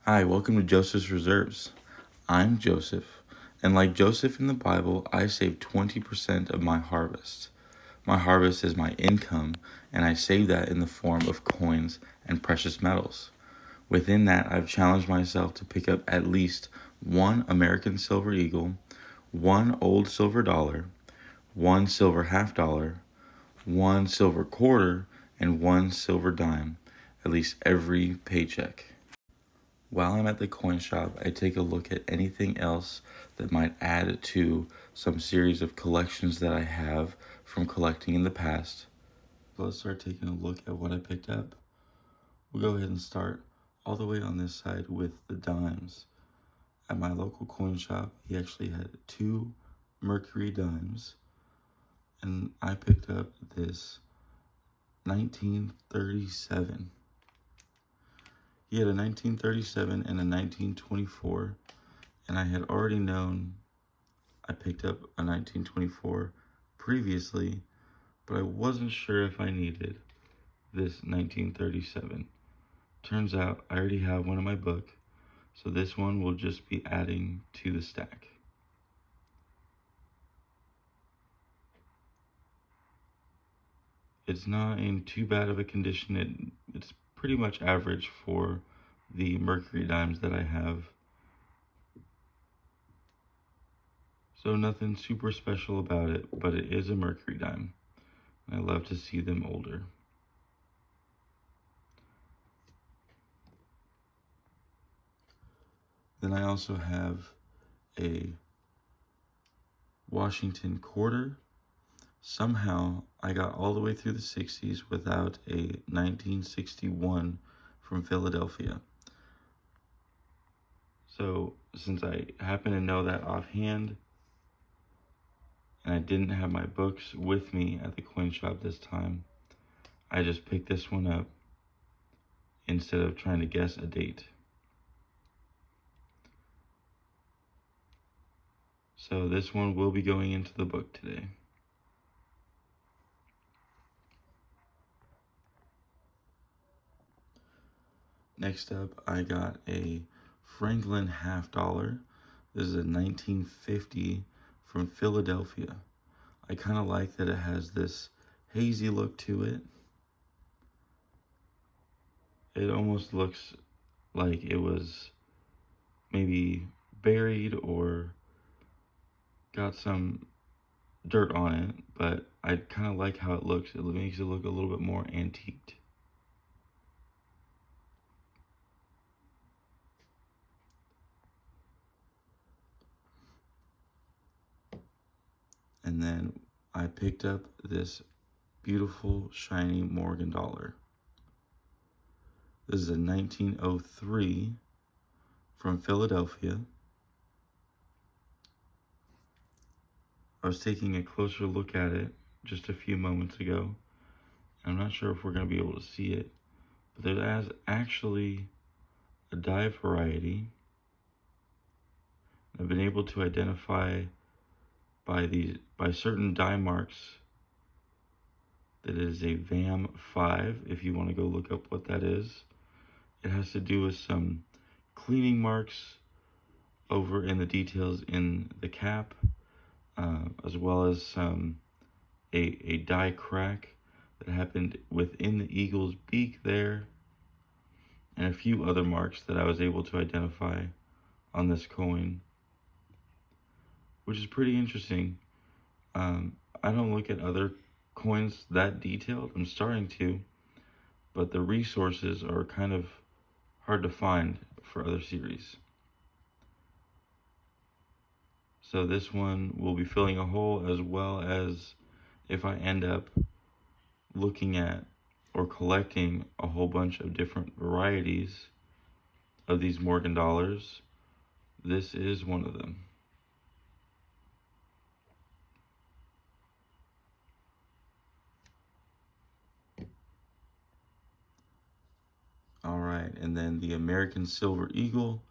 Hi, welcome to Joseph's Reserves. I'm Joseph, and like Joseph in the Bible, I save 20% of my harvest. My harvest is my income, and I save that in the form of coins and precious metals. Within that, I've challenged myself to pick up at least one American silver eagle, one old silver dollar, one silver half dollar, one silver quarter, and one silver dime, at least every paycheck. While I'm at the coin shop, I take a look at anything else that might add to some series of collections that I have from collecting in the past. So let's start taking a look at what I picked up. We'll go ahead and start all the way on this side with the dimes. At my local coin shop, he actually had two Mercury dimes, and I picked up this 1937. He had a 1937 and a 1924, and I had already known I picked up a 1924 previously, but I wasn't sure if I needed this 1937. Turns out I already have one in my book, so this one will just be adding to the stack. It's not in too bad of a condition. It's pretty much average for the Mercury dimes that I have. So nothing super special about it, but it is a Mercury dime. I love to see them older. Then I also have a Washington quarter. Somehow I got all the way through the 60s without a 1961 from Philadelphia. So since I happen to know that offhand, and I didn't have my books with me at the coin shop this time, I just picked this one up instead of trying to guess a date. So this one will be going into the book today. Next up, I got a Franklin half dollar. This is a 1950 from Philadelphia. I kind of like that it has this hazy look to it. It almost looks like it was maybe buried or got some dirt on it, but I kind of like how it looks. It makes it look a little bit more antiqued. And then I picked up this beautiful shiny Morgan dollar. This is a 1903 from Philadelphia. I was taking a closer look at it just a few moments ago. I'm not sure if we're going to be able to see it, but there's actually a die variety. I've been able to identify by certain die marks that it is a VAM 5, if you want to go look up what that is. It has to do with some cleaning marks over in the details in the cap, as well as a die crack that happened within the eagle's beak there, and a few other marks that I was able to identify on this coin, which is pretty interesting. I don't look at other coins that detailed. I'm starting to, but the resources are kind of hard to find for other series. So this one will be filling a hole, as well as if I end up looking at or collecting a whole bunch of different varieties of these Morgan dollars, this is one of them. All right, and then the American Silver Eagle,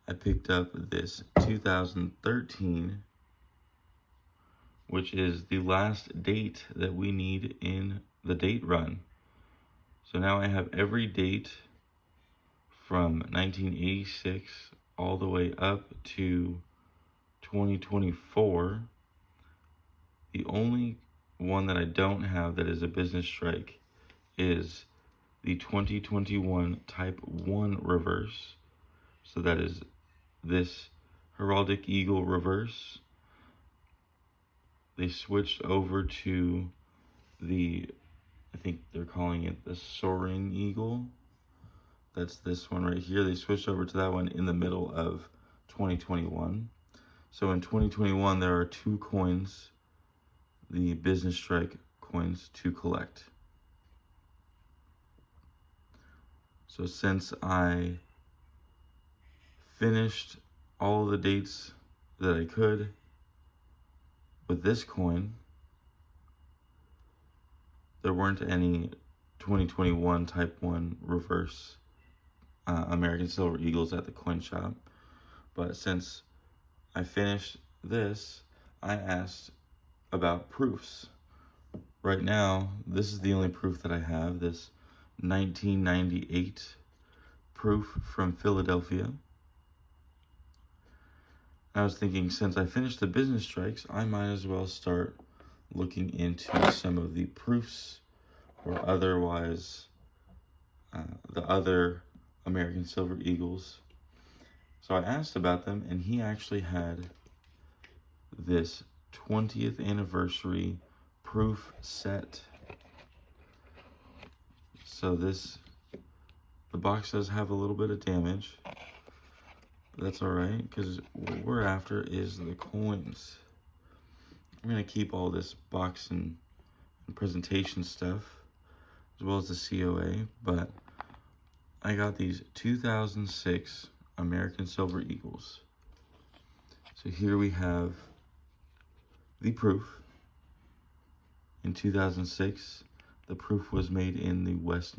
I picked up this 2013, which is the last date that we need in the date run. So now I have every date from 1986 all the way up to 2024. The only one that I don't have that is a business strike is the 2021 Type 1 reverse. So that is this heraldic eagle reverse. They switched over to I think they're calling it the soaring eagle. That's this one right here. They switched over to that one in the middle of 2021. So in 2021, there are 2 coins, the business strike coins, to collect. So since I finished all the dates that I could with this coin, there weren't any 2021 Type 1 reverse American Silver Eagles at the coin shop. But since I finished this, I asked about proofs. Right now, this is the only proof that I have, this 1998 proof from Philadelphia. I was thinking, since I finished the business strikes, I might as well start looking into some of the proofs or otherwise the other American Silver Eagles. So I asked about them, and he actually had this 20th anniversary proof set. So the box does have a little bit of damage. That's all right, because what we're after is the coins. I'm going to keep all this box and presentation stuff, as well as the COA, but I got these 2006 American Silver Eagles. So here we have the proof. In 2006, the proof was made in the West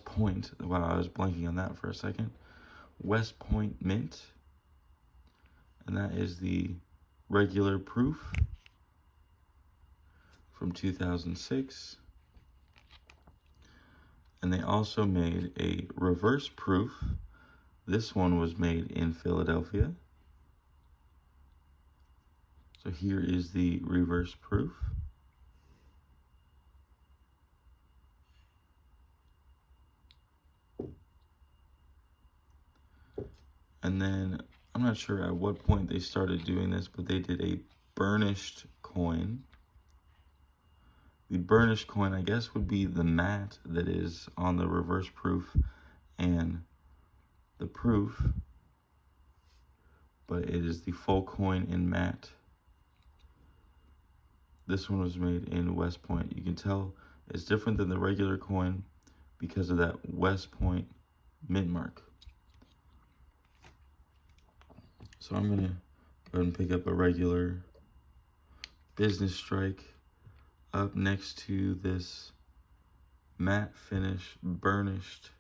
Point. Wow, I was blanking on that for a second. West Point Mint. And that is the regular proof from 2006. And they also made a reverse proof. This one was made in Philadelphia. So here is the reverse proof. And then, I'm not sure at what point they started doing this, but they did a burnished coin. The burnished coin, I guess, would be the matte that is on the reverse proof and the proof, but it is the full coin in matte. This one was made in West Point. You can tell it's different than the regular coin because of that West Point mint mark. So I'm gonna go ahead and pick up a regular business strike up next to this matte finish burnished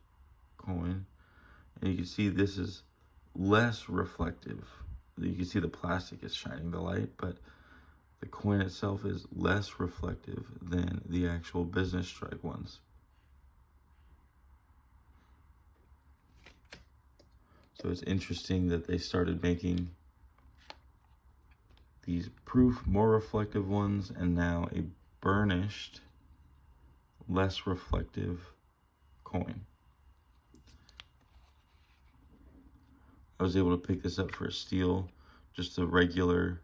coin. And you can see this is less reflective. You can see the plastic is shining the light, but the coin itself is less reflective than the actual business strike ones. So it's interesting that they started making these proof, more reflective ones, and now a burnished, less reflective coin. I was able to pick this up for a steal, just a regular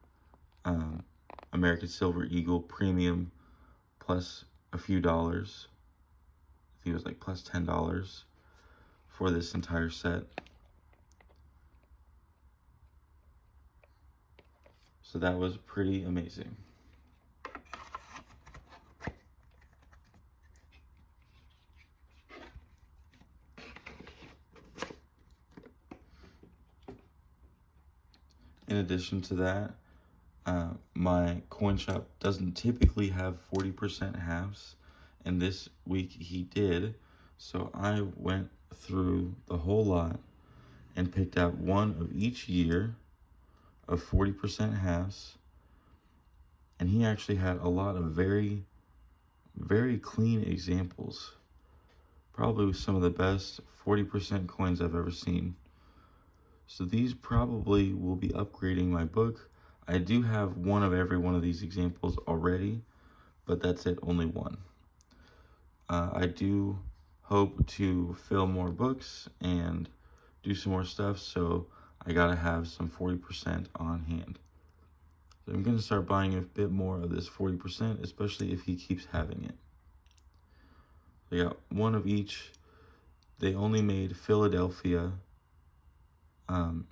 American Silver Eagle Premium plus a few dollars. I think it was like plus $10 for this entire set. So that was pretty amazing. In addition to that, my coin shop doesn't typically have 40% halves, and this week he did. So I went through the whole lot and picked out one of each year of 40% halves, and he actually had a lot of very, very clean examples. Probably some of the best 40% coins I've ever seen. So these probably will be upgrading my book. I do have one of every one of these examples already, but that's it, only one. I do hope to fill more books and do some more stuff, so I gotta have some 40% on hand. So I'm gonna start buying a bit more of this 40%, especially if he keeps having it. I got one of each. They only made Philadelphia $50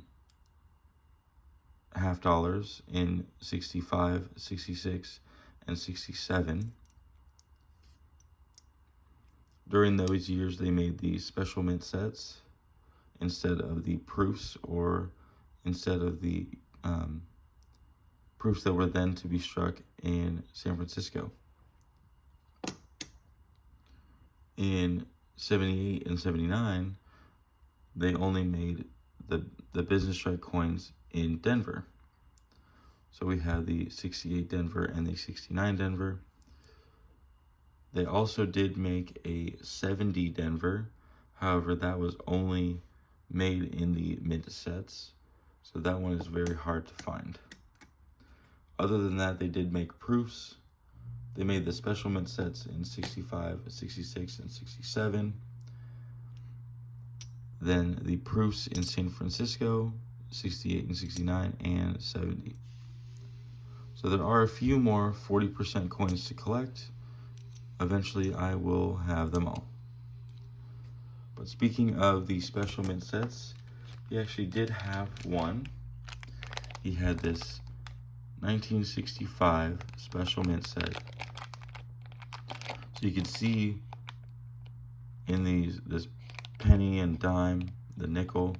in 65, 66, and 67. During those years, they made these special mint sets instead of the proofs, or instead of the proofs that were then to be struck in San Francisco. In 78 and 79, they only made the business strike coins in Denver. So we have the 68 Denver and the 69 Denver. They also did make a 70 Denver. However, that was only made in the mint sets. So that one is very hard to find. Other than that, they did make proofs. They made the special mint sets in 65, 66, and 67. Then the proofs in San Francisco, 68 and 69, and 70. So there are a few more 40% coins to collect. Eventually, I will have them all. But speaking of the special mint sets, he actually did have one. He had this 1965 special mint set. So you can see in this penny and dime, the nickel,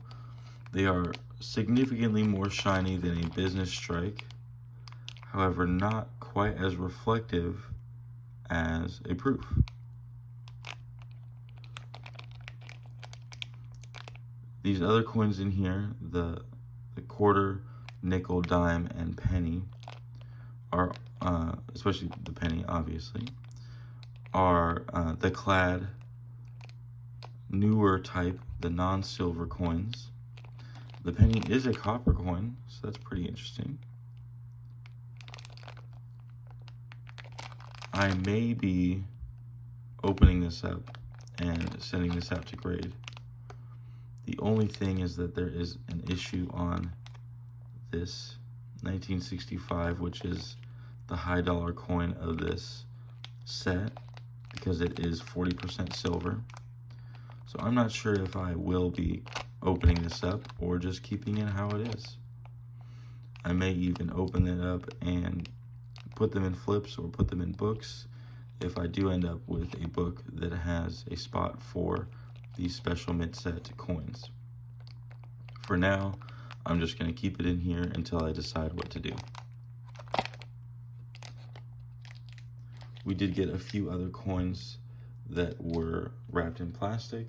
they are significantly more shiny than a business strike. However, not quite as reflective as a proof. These other coins in here, the quarter, nickel, dime, and penny, are, especially the penny, obviously, are the clad, newer type, the non-silver coins. The penny is a copper coin, so that's pretty interesting. I may be opening this up and sending this out to grade. The only thing is that there is an issue on this 1965, which is the high dollar coin of this set, because it is 40% silver. So I'm not sure if I will be opening this up or just keeping it how it is. I may even open it up and put them in flips or put them in books if I do end up with a book that has a spot for these special mint set coins. For now, I'm just going to keep it in here until I decide what to do. We did get a few other coins that were wrapped in plastic.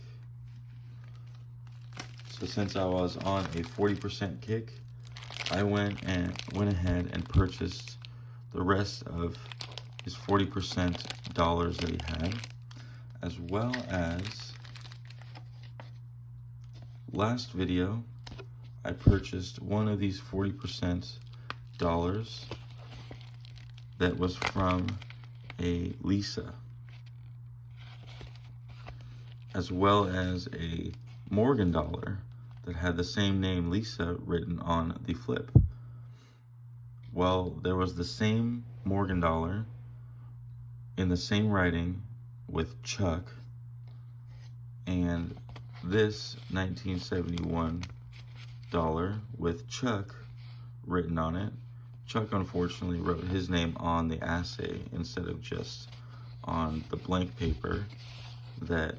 So since I was on a 40% kick, I went ahead and purchased the rest of his 40% dollars that he had, as well as last video, I purchased one of these 40% dollars that was from a Lisa, as well as a Morgan dollar that had the same name, Lisa, written on the flip. Well, there was the same Morgan dollar in the same writing with Chuck, and this 1971 dollar with Chuck written on it. Chuck unfortunately wrote his name on the assay instead of just on the blank paper that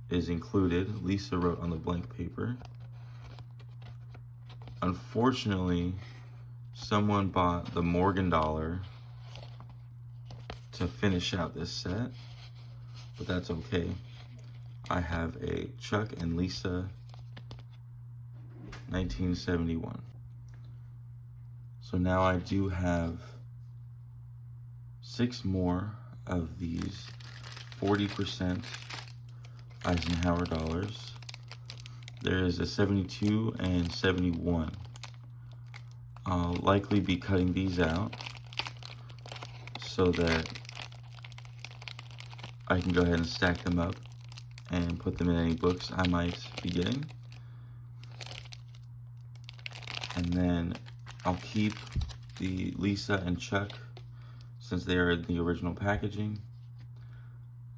is included. Lisa wrote on the blank paper. Unfortunately, someone bought the Morgan dollar to finish out this set, but that's okay. I have a Chuck and Lisa 1971. So now I do have 6 more of these 40% Eisenhower dollars. There is a 72 and 71. I'll likely be cutting these out so that I can go ahead and stack them up and put them in any books I might be getting. And then I'll keep the Lisa and Chuck, since they are in the original packaging,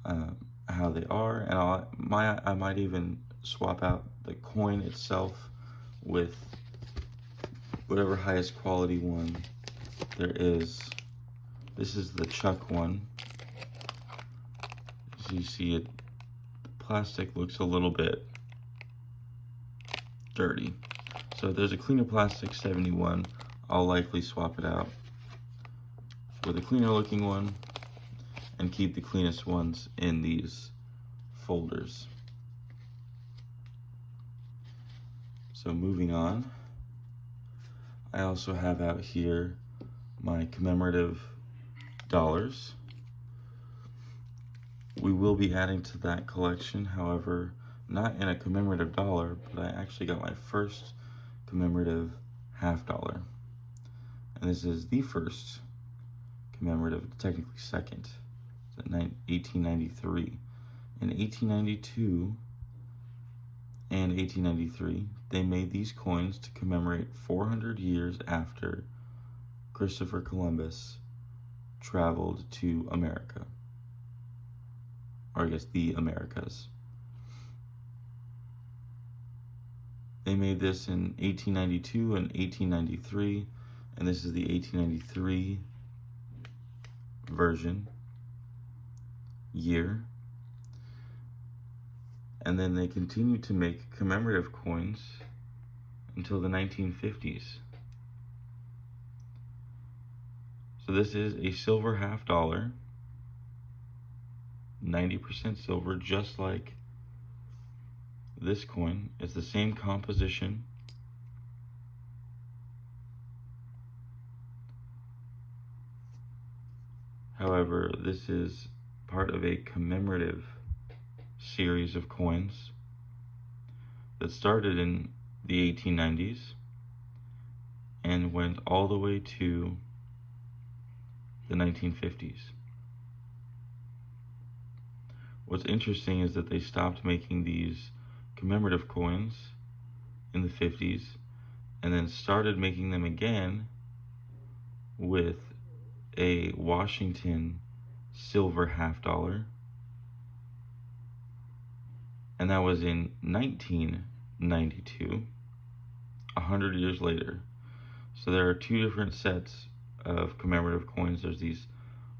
how they are, and I might even swap out the coin itself with whatever highest quality one there is. This is the Chuck one. As you see, the plastic looks a little bit dirty. So if there's a cleaner plastic 71, I'll likely swap it out with a cleaner looking one and keep the cleanest ones in these folders. So moving on, I also have out here my commemorative dollars. We will be adding to that collection, however, not in a commemorative dollar, but I actually got my first commemorative half dollar. And this is the first commemorative, technically second. It's 1893. In 1892 and 1893, they made these coins to commemorate 400 years after Christopher Columbus traveled to America. Or I guess the Americas. They made this in 1892 and 1893, and this is the 1893 version year. And then they continued to make commemorative coins until the 1950s. So this is a silver half dollar, 90% silver, just like this coin. It's the same composition. However, this is part of a commemorative series of coins that started in the 1890s and went all the way to the 1950s. What's interesting is that they stopped making these commemorative coins in the 50s and then started making them again with a Washington silver half dollar, and that was in 1992, 100 years later. So there are two different sets of commemorative coins. There's these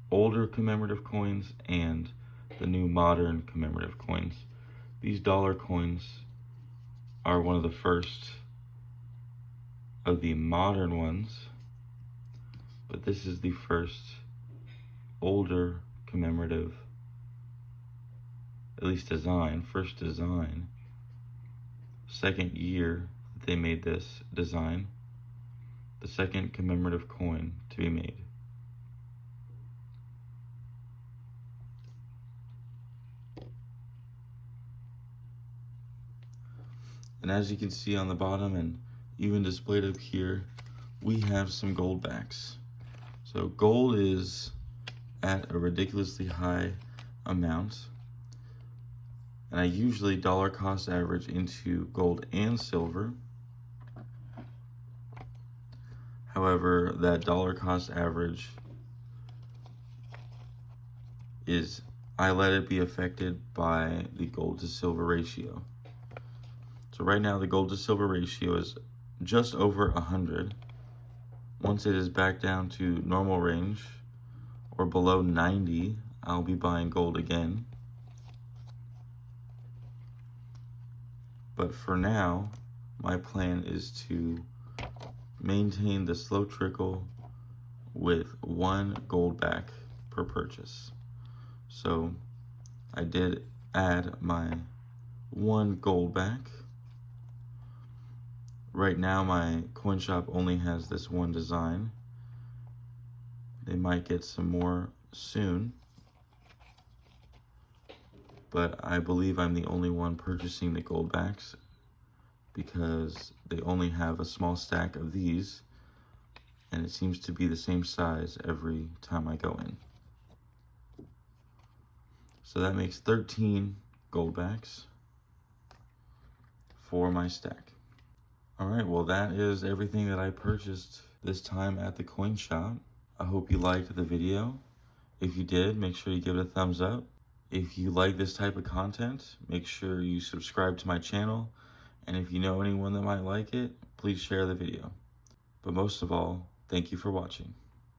older commemorative coins and the new modern commemorative coins. These dollar coins are one of the first of the modern ones, but this is the first older commemorative, at least design, first design, second year that they made this design, the second commemorative coin to be made. And as you can see on the bottom and even displayed up here, we have some gold backs. So gold is at a ridiculously high amount. And I usually dollar cost average into gold and silver. However, that dollar cost average is, I let it be affected by the gold to silver ratio. So right now the gold to silver ratio is just over 100. Once it is back down to normal range or below 90, I'll be buying gold again. But for now, my plan is to maintain the slow trickle with one gold back per purchase. So I did add my one gold back. Right now my coin shop only has this one design. They might get some more soon. but I believe I'm the only one purchasing the gold backs because they only have a small stack of these, and it seems to be the same size every time I go in. So that makes 13 gold backs for my stack. All right, well, that is everything that I purchased this time at the coin shop. I hope you liked the video. If you did, make sure you give it a thumbs up. If you like this type of content, make sure you subscribe to my channel. And if you know anyone that might like it, please share the video. But most of all, thank you for watching.